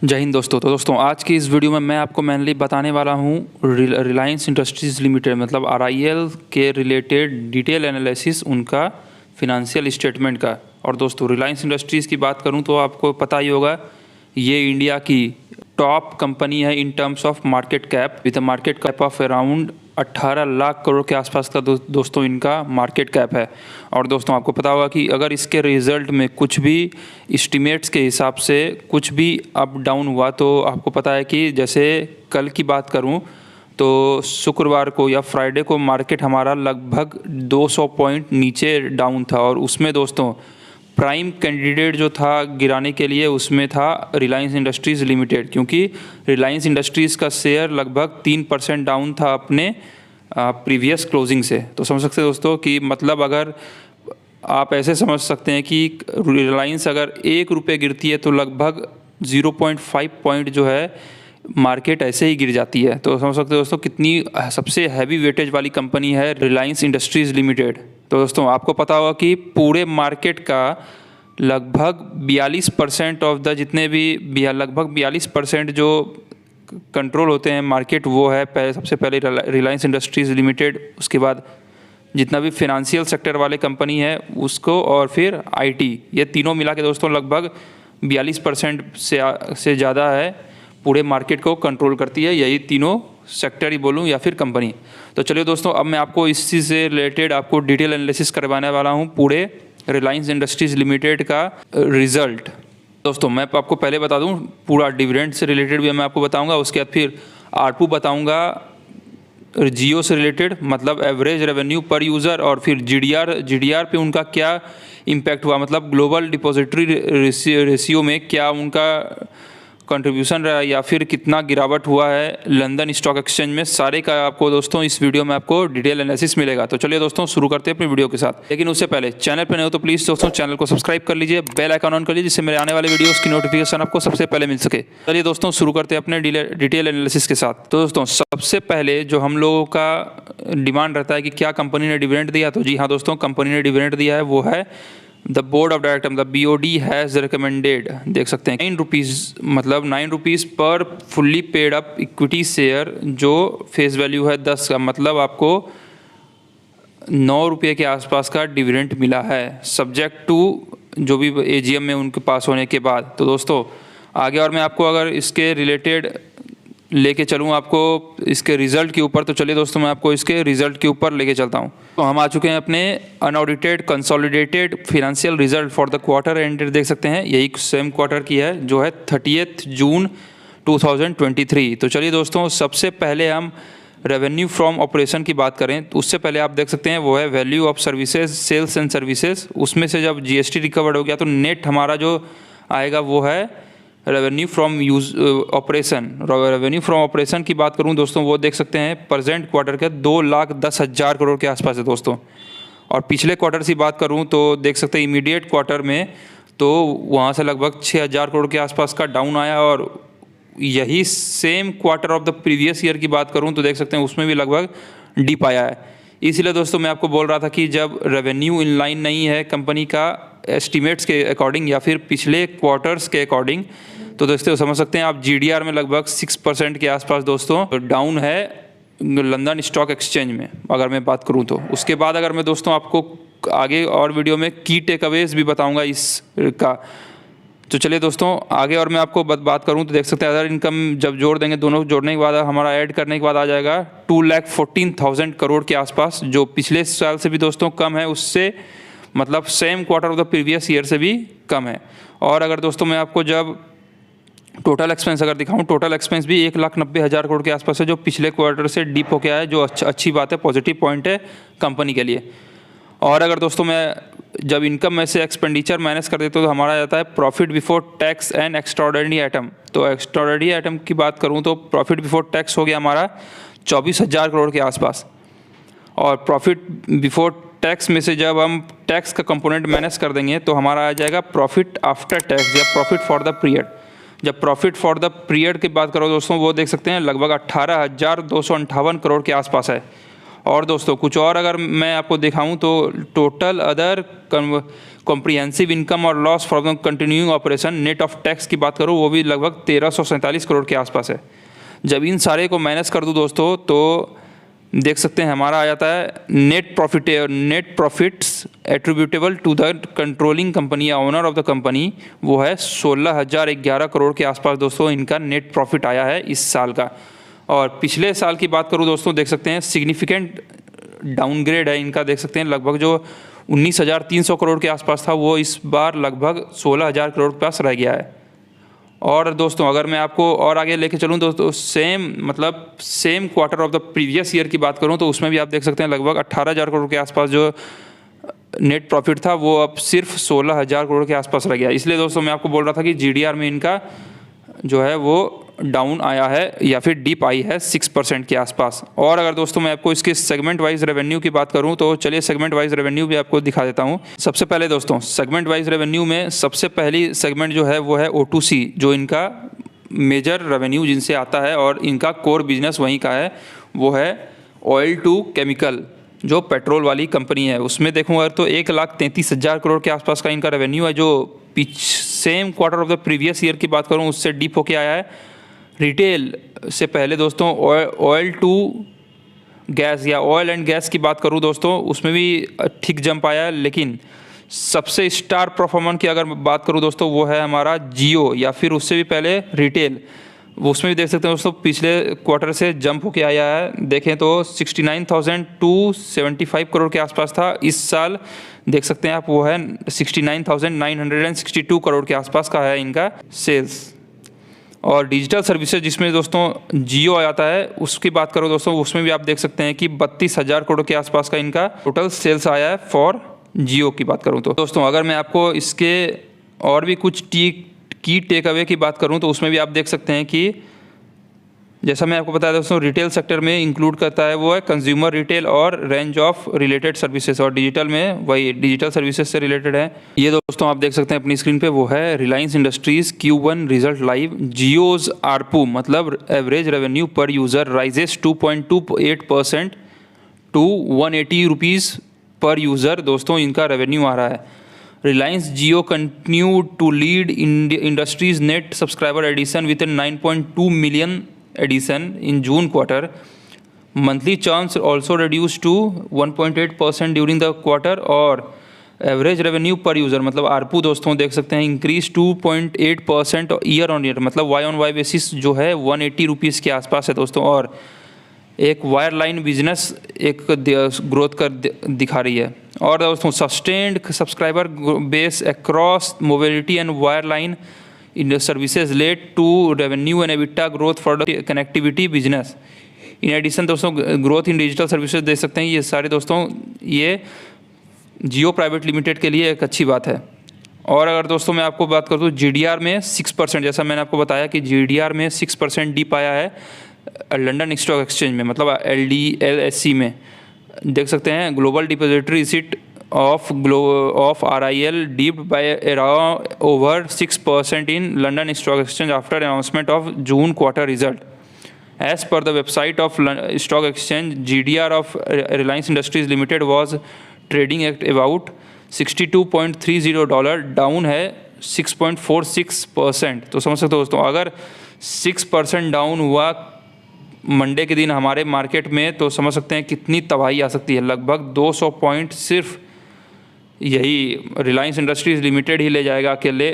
जय हिंद दोस्तों। तो दोस्तों आज की इस वीडियो में मैं आपको मेनली बताने वाला हूँ रिलायंस इंडस्ट्रीज़ लिमिटेड मतलब RIL के रिलेटेड डिटेल एनालिसिस उनका फिनंशियल स्टेटमेंट का। और दोस्तों रिलायंस इंडस्ट्रीज़ की बात करूँ तो आपको पता ही होगा ये इंडिया की टॉप कंपनी है in terms of market cap with a market cap of around 18 lakh crore के आसपास का दोस्तों इनका मार्केट कैप है। और दोस्तों आपको पता होगा कि अगर इसके रिज़ल्ट में कुछ भी एस्टिमेट्स के हिसाब से कुछ भी अप डाउन हुआ तो आपको पता है कि जैसे कल की बात करूं तो शुक्रवार को या फ्राइडे को मार्केट हमारा लगभग 200 पॉइंट नीचे डाउन था। और उसमें दोस्तों प्राइम कैंडिडेट जो था गिराने के लिए उसमें था रिलायंस इंडस्ट्रीज़ लिमिटेड, क्योंकि रिलायंस इंडस्ट्रीज़ का शेयर लगभग 3% डाउन था अपने प्रीवियस क्लोजिंग से। तो समझ सकते हैं दोस्तों कि मतलब अगर आप ऐसे समझ सकते हैं कि रिलायंस अगर ₹1 गिरती है तो लगभग 0.5 पॉइंट जो है मार्केट ऐसे ही गिर जाती है। तो समझ सकते हैं दोस्तों कितनी सबसे हैवी वेटेज वाली कंपनी है रिलायंस इंडस्ट्रीज़ लिमिटेड। तो दोस्तों आपको पता होगा कि पूरे मार्केट का लगभग 42% ऑफ द जितने भी लगभग 42% जो कंट्रोल होते हैं मार्केट वो है सबसे पहले रिलायंस इंडस्ट्रीज़ लिमिटेड, उसके बाद जितना भी फिनंशियल सेक्टर वाले कंपनी है उसको, और फिर IT, ये तीनों मिला के दोस्तों लगभग 42% से ज़्यादा है पूरे मार्केट को कंट्रोल करती है, यही तीनों सेक्टर ही बोलूँ या फिर कंपनी। तो चलिए दोस्तों अब मैं आपको इस चीज़ से रिलेटेड आपको डिटेल एनालिसिस करवाने वाला हूँ पूरे रिलायंस इंडस्ट्रीज़ लिमिटेड का रिज़ल्ट। दोस्तों मैं आपको पहले बता दूँ पूरा डिविडेंड से रिलेटेड भी मैं आपको बताऊँगा, उसके बाद फिर ARPU बताऊँगा जियो से रिलेटेड मतलब एवरेज रेवेन्यू पर यूज़र, और फिर GDR पे उनका क्या इम्पैक्ट हुआ मतलब ग्लोबल डिपॉजिटरी रेशियो में क्या उनका कंट्रीब्यूशन रहा या फिर कितना गिरावट हुआ है लंदन स्टॉक एक्सचेंज में, सारे का आपको दोस्तों इस वीडियो में आपको डिटेल एनालिसिस मिलेगा। तो चलिए दोस्तों शुरू करते हैं अपनी वीडियो के साथ। लेकिन उससे पहले चैनल पर नए हो तो प्लीज़ दोस्तों चैनल को सब्सक्राइब कर लीजिए, बेल आइकन ऑन कर लीजिए जिससे मेरे आने वाले वीडियोस की नोटिफिकेशन आपको सबसे पहले मिल सके। चलिए दोस्तों शुरू करते हैं अपने डिटेल एनालिसिस के साथ। तो दोस्तों सबसे पहले जो हम लोगों का डिमांड रहता है कि क्या कंपनी ने डिविडेंड दिया, तो जी हाँ दोस्तों कंपनी ने डिविडेंड दिया है, वो है द बोर्ड ऑफ डायरेक्टर मतलब BOD हैज़ रिकमेंडेड, देख सकते हैं ₹9 मतलब ₹9 पर fully paid up equity share जो फेस वैल्यू है 10 का, मतलब आपको ₹9 के आसपास का डिविडेंड मिला है सब्जेक्ट टू जो भी AGM में उनके पास होने के बाद। तो दोस्तों आगे और मैं आपको अगर इसके रिलेटेड लेके चलूँ आपको इसके रिज़ल्ट के ऊपर, तो चलिए दोस्तों मैं आपको इसके रिज़ल्ट के ऊपर लेके चलता हूँ। तो हम आ चुके हैं अपने unaudited consolidated financial result for the quarter ended, देख सकते हैं यही सेम क्वार्टर की है जो है 30 जून 2023। तो चलिए दोस्तों सबसे पहले हम रेवेन्यू फ्रॉम ऑपरेशन की बात करें तो उससे पहले आप देख सकते हैं वो है value of services sales and services, उसमें से जब GST रिकवर्ड हो गया तो नेट हमारा जो आएगा वो है revenue from operation. Revenue from operation की बात करूं दोस्तों वो देख सकते हैं प्रेजेंट क्वार्टर के 2,10,000 करोड़ के आसपास है दोस्तों। और पिछले क्वार्टर की बात करूं तो देख सकते हैं इमीडिएट क्वार्टर में तो वहां से लगभग 6,000 करोड़ के आसपास का डाउन आया, और यही same quarter of the previous year की बात करूँ तो देख सकते हैं उसमें भी लगभग डिप आया है। इसीलिए दोस्तों मैं आपको बोल रहा था कि जब रेवेन्यू इन लाइन नहीं है कंपनी का एस्टिमेट्स के अकॉर्डिंग या फिर पिछले क्वार्टर्स के अकॉर्डिंग, तो दोस्तों समझ सकते हैं आप GDR में लगभग 6% के आसपास दोस्तों डाउन है लंदन स्टॉक एक्सचेंज में अगर मैं बात करूं तो। उसके बाद अगर मैं दोस्तों आपको आगे और वीडियो में की टेकअवेज भी बताऊंगा इसका। तो चलिए दोस्तों आगे और मैं आपको बात करूं तो देख सकते हैं अदर इनकम जब जोड़ देंगे दोनों जोड़ने के बाद हमारा ऐड करने के बाद आ जाएगा 2,14,000 करोड़ के आसपास, जो पिछले साल से भी दोस्तों कम है, उससे मतलब same quarter of the previous year से भी कम है। और अगर दोस्तों मैं आपको जब टोटल एक्सपेंस अगर दिखाऊं, टोटल एक्सपेंस भी 1,90,000 करोड़ के आसपास है जो पिछले क्वार्टर से डीप होके आया है, जो अच्छी बात है, पॉजिटिव पॉइंट है कंपनी के लिए। और अगर दोस्तों मैं जब इनकम में से एक्सपेंडिचर माइनस कर देते तो हमारा जाता है profit before tax and extraordinary item. तो एक्स्ट्राऑर्डिनरी आइटम की बात करूं तो प्रॉफिट बिफोर टैक्स हो गया हमारा 24,000 करोड़ के आसपास, और प्रॉफिट बिफोर टैक्स में से जब हम टैक्स का कंपोनेंट माइनस कर देंगे तो हमारा आ जाएगा प्रॉफिट आफ्टर टैक्स या प्रॉफिट फॉर द पीरियड। जब प्रॉफिट फॉर द पीरियड की बात करो दोस्तों वो देख सकते हैं लगभग 18,258 करोड़ के आसपास है। और दोस्तों कुछ और अगर मैं आपको दिखाऊं तो टोटल अदर कॉम्प्रिहेंसिव इनकम और loss from continuing operation net of tax की बात करूं, वो भी लगभग 1347 करोड़ के आसपास है। जब इन सारे को माइनस कर दूं दोस्तों तो देख सकते हैं हमारा आ जाता है net profits attributable to the controlling company या ओनर ऑफ द कंपनी, वो है 16,011 करोड़ के आसपास दोस्तों इनका नेट प्रॉफिट आया है इस साल का। और पिछले साल की बात करूं दोस्तों, देख सकते हैं सिग्निफिकेंट डाउनग्रेड है इनका, देख सकते हैं लगभग जो 19,300 करोड़ के आसपास था वो इस बार लगभग 16,000 करोड़ के पास रह गया है। और दोस्तों अगर मैं आपको और आगे लेके चलूँ दोस्तों, same quarter of the previous year की बात करूँ तो उसमें भी आप देख सकते हैं लगभग 18,000 करोड़ के आसपास जो नेट प्रॉफिट था वो अब सिर्फ 16,000 करोड़ के आसपास रह गया। इसलिए दोस्तों मैं आपको बोल रहा था कि जीडीआर में इनका जो है वो डाउन आया है या फिर डिप आई है 6% के आसपास। और अगर दोस्तों मैं आपको इसके सेगमेंट वाइज रेवेन्यू की बात करूं तो चलिए सेगमेंट वाइज रेवेन्यू भी आपको दिखा देता हूं। सबसे पहले दोस्तों सेगमेंट वाइज रेवेन्यू में सबसे पहली सेगमेंट जो है वो है O2C, जो इनका मेजर रेवेन्यू जिनसे आता है और इनका कोर बिजनेस वहीं का है, वो है ऑयल टू केमिकल जो पेट्रोल वाली कंपनी है। उसमें देखूँगा तो 1,33,000 करोड़ के आसपास का इनका रेवेन्यू है, जो same quarter of the previous year की बात करूँ उससे डिप होके आया है। रिटेल से पहले दोस्तों ऑयल टू गैस या ऑयल एंड गैस की बात करूं दोस्तों, उसमें भी ठीक जंप आया है। लेकिन सबसे स्टार परफॉर्मर की अगर बात करूं दोस्तों वो है हमारा जियो, या फिर उससे भी पहले रिटेल, वो उसमें भी देख सकते हैं दोस्तों पिछले क्वार्टर से जंप होके आया है। देखें तो 69,275 करोड़ के आसपास था, इस साल देख सकते हैं आप वो है 69,962 करोड़ के आसपास का है इनका सेल्स। और डिजिटल सर्विसेज जिसमें दोस्तों जियो आ जाता है, उसकी बात करो दोस्तों उसमें भी आप देख सकते हैं कि 32,000 करोड़ के आसपास का इनका टोटल सेल्स आया है फॉर जियो की बात करूं तो। दोस्तों अगर मैं आपको इसके और भी कुछ की टेक अवे की बात करूं तो उसमें भी आप देख सकते हैं कि जैसा मैं आपको बताया दोस्तों रिटेल सेक्टर में इंक्लूड करता है वो है कंज्यूमर रिटेल और रेंज ऑफ रिलेटेड सर्विसेज, और डिजिटल में वही डिजिटल सर्विसेज से रिलेटेड है। ये दोस्तों आप देख सकते हैं अपनी स्क्रीन पे, वो है Reliance Industries Q1 result live. Jio's ARPU मतलब average revenue per user rises 2.28% to 180 rupees per user दोस्तों इनका रेवेन्यू आ रहा है। Reliance Jio continue to lead industries net subscriber addition with 9.2 million addition in June quarter. Monthly churn also reduced to 1.8% during the quarter, और average revenue per user मतलब ARPU दोस्तों देख सकते हैं इंक्रीज 2.8% ईयर ऑन ईयर, मतलब Y on Y basis जो है 180 rupees के आसपास है दोस्तों। और एक वायर लाइन बिजनेस एक ग्रोथ कर दिखा रही है। और दोस्तों sustained subscriber base across mobility and wire line in the services led to revenue and EBITDA growth for the connectivity business. In addition दोस्तों ग्रोथ इन डिजिटल सर्विसेज देख सकते हैं, ये सारे दोस्तों ये जियो प्राइवेट लिमिटेड के लिए एक अच्छी बात है। और अगर दोस्तों मैं आपको बात करूँ तो GDR में 6%, जैसा मैंने आपको बताया कि GDR में 6% डिप आया है लंदन स्टॉक एक्सचेंज में, मतलब LSE में। देख सकते हैं global depository receipt of RIL dipped by around over 6% in London Stock Exchange after announcement of June quarter result. As per the website of Stock Exchange, GDR of Reliance Industries Limited was trading at about $62.30, down है 6.46%। तो समझ सकते हो दोस्तों अगर 6% down हुआ Monday के दिन हमारे मार्केट में तो समझ सकते हैं कितनी तबाही आ सकती है। लगभग 200 पॉइंट सिर्फ यही रिलायंस इंडस्ट्रीज़ लिमिटेड ही ले जाएगा अकेले।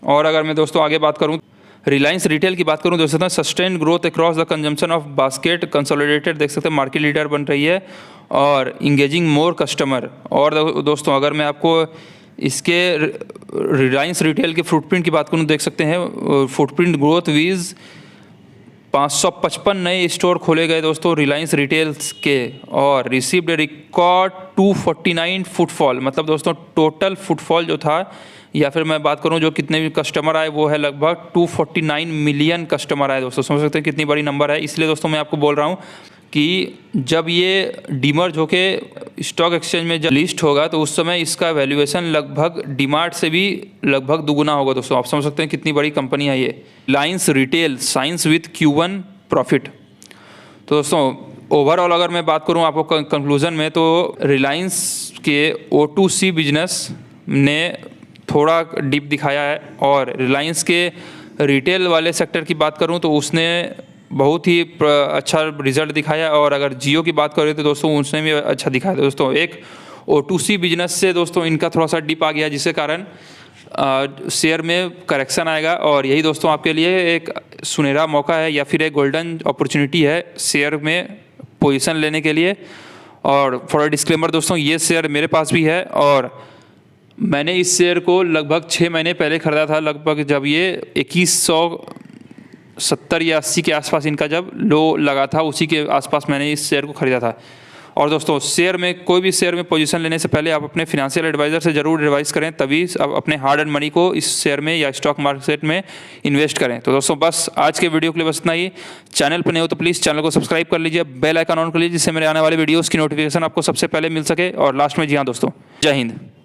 और अगर मैं दोस्तों आगे बात करूं रिलायंस रिटेल की बात करूं देख सकते हैं sustain growth across the consumption of basket consolidated, देख सकते हैं मार्केट लीडर बन रही है और इंगेजिंग मोर कस्टमर। और दोस्तों अगर मैं आपको इसके रिलायंस रिटेल के फुटप्रिंट की बात करूं देख सकते हैं फुटप्रिंट ग्रोथ वीज 555 नए स्टोर खोले गए दोस्तों रिलायंस रिटेल्स के, और रिसीव्ड रिकॉर्ड 249 फुटफॉल, मतलब दोस्तों टोटल फुटफॉल जो था या फिर मैं बात करूं जो कितने भी कस्टमर आए वो है लगभग 249 मिलियन कस्टमर आए दोस्तों। समझ सकते हैं कितनी बड़ी नंबर है। इसलिए दोस्तों मैं आपको बोल रहा हूं कि जब ये डीमर्ज होके स्टॉक एक्सचेंज में जब लिस्ट होगा तो उस समय इसका वैल्यूएशन लगभग डीमार्ट से भी लगभग दुगुना होगा दोस्तों। आप समझ सकते हैं कितनी बड़ी कंपनी है ये। Reliance retail science with Q1 profit. तो दोस्तों ओवरऑल अगर मैं बात करूं आपको कंक्लूजन में, तो रिलायंस के O2C बिजनेस ने थोड़ा डिप दिखाया है, और रिलायंस के रिटेल वाले सेक्टर की बात करूं तो उसने बहुत ही अच्छा रिजल्ट दिखाया। और अगर जियो की बात करें तो दोस्तों उसने भी अच्छा दिखाया। दोस्तों एक O2C बिजनेस से दोस्तों इनका थोड़ा सा डिप आ गया, जिसके कारण शेयर में करेक्शन आएगा। और यही दोस्तों आपके लिए एक सुनहरा मौका है या फिर एक गोल्डन अपॉर्चुनिटी है शेयर में पोजीशन लेने के लिए। और फॉर डिस्क्लेमर दोस्तों, ये शेयर मेरे पास भी है, और मैंने इस शेयर को लगभग 6 महीने पहले ख़रीदा था, लगभग जब ये 2170 या 80 के आसपास इनका जब लो लगा था, उसी के आसपास मैंने इस शेयर को ख़रीदा था। और दोस्तों शेयर में, कोई भी शेयर में पोजीशन लेने से पहले आप अपने फिनेंशियल एडवाइज़र से ज़रूर एडवाइस करें, तभी आप अपने हार्ड एंड मनी को इस शेयर में या स्टॉक मार्केट में इन्वेस्ट करें। तो दोस्तों बस आज के वीडियो के लिए बस इतना ही। चैनल पर नहीं हो तो प्लीज़ चैनल को सब्सक्राइब कर लीजिए, बेल आइकन ऑन कर लीजिए, जिससे मेरे आने वाले वीडियोज़ की नोटिफिकेशन आपको सबसे पहले मिल सके। और लास्ट में जी हाँ दोस्तों, जय हिंद।